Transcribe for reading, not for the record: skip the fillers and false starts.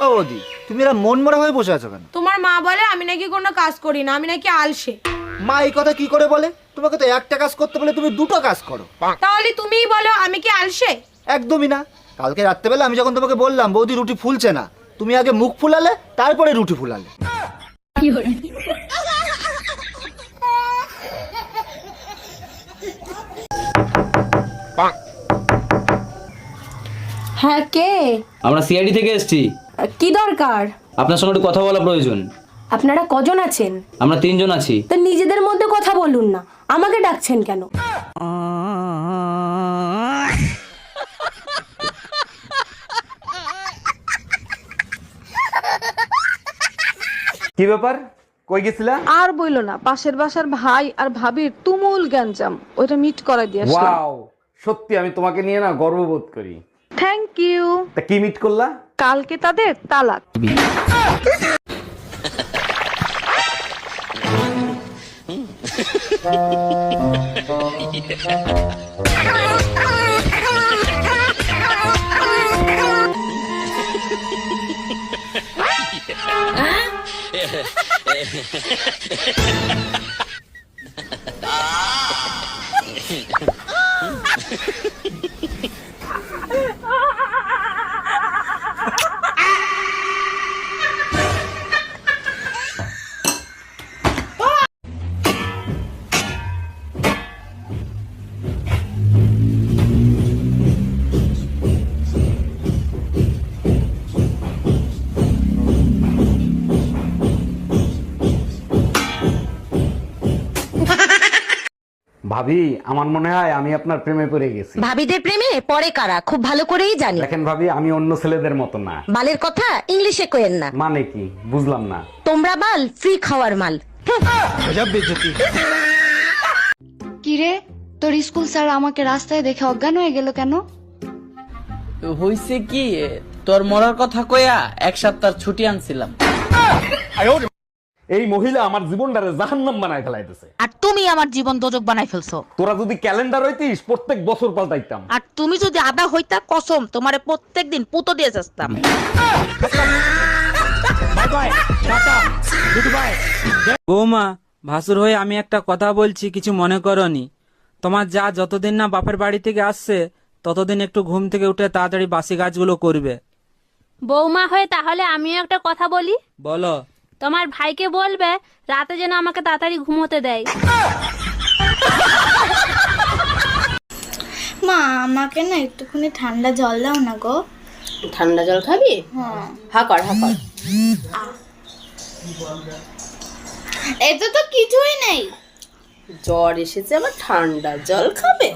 ও বৌদি, তুমি এরা মন মরা হয়ে বসে আছো কেন? তোমার মা বলে আমি নাকি কোনো কাজ করি না, আমি নাকি আলসে। মা এই কথা কি করে বলে? তোমাকে তো একটা কাজ করতে বলে তুমি দুটো কাজ করো। তাহলে তুমিই বলো আমি কি আলসে? একদমই না। কালকে রাত্রেবেলা আমি যখন তোমাকে বললাম বৌদি রুটি ফুলছে না, তুমি আগে মুখ ফুলালে তারপরে রুটি ফুলালে। হ্যাঁ, কে? আমরা সিআইডি থেকে এসেছি। কি দরকার? আপনার সঙ্গে একটু কথা বলা প্রয়োজন। আপনারা কজন আছেন? আমরা 3 জন আছি। তো নিজেদের মধ্যে কথা বলুন না, আমাকে ডাকছেন কেন? কি ব্যাপার, কই গেছিলা? আর বইলো না, পাশের বাসার ভাই আর ভাবির তুমুল গ্যাঞ্জাম, ওইটা মিট করাই দিয়ে আসলাম। ওয়াও, সত্যি আমি তোমাকে নিয়ে না গর্ববোধ করি। Thank you. তা কি মিট করলা? কালকে তাদের তালাক। ভাবি, আমার মনে হয় আমি আপনার প্রেমে পড়ে গেছি। ভাবিদের প্রেমে পরে কারা খুব ভালো করেই জানি। দেখেন ভাবি, আমি অন্য ছেলেদের মতো না। বালের কথা ইংলিশে কইেন না। মানে কি বুঝলাম না। তোমরা বাল ফ্রি খাওয়ার মাল। কিরে, তোর স্কুল স্যার আমাকে রাস্তায় দেখে অজ্ঞান হয়ে গেল কেন? হইছে কি, তোর মরার কথা কইয়া 1 সপ্তাহ ছুটি আনছিলাম। এই মহিলা আমার জীবনটারে জাহান্নাম বানায় ফেলাইতেছে। আর তুমি আমার জীবন দোজক বানাই ফেলছো। তোরা যদি ক্যালেন্ডার হইতিস প্রত্যেক বছর পাল্টাইতাম। আর তুমি যদি আদা হইতা কসম তোমারে প্রত্যেকদিন পুতো দিয়ে যাস্তাম। বৌমা, ভাসুর হয়ে আমি একটা কথা বলছি, কিছু মনে করনি। তোমার যা যতদিন না বাপের বাড়ি থেকে আসছে ততদিন একটু ঘুম থেকে উঠে তাড়াতাড়ি বাসি কাজগুলো করবে। বৌমা হয়ে তাহলে আমিও একটা কথা বলি। বলো। তোমার ভাইকে বলবে রাতে যেন আমাকে তাড়াতাড়ি ঘুমোতে দেয়। মা, আমাকে না একটুখানি ঠান্ডা জল দাও না গো। ঠান্ডা জল খাবি? হা কর। এতে তো কিছুই নেই। জ্বর এসেছে আবার ঠান্ডা জল খাবে?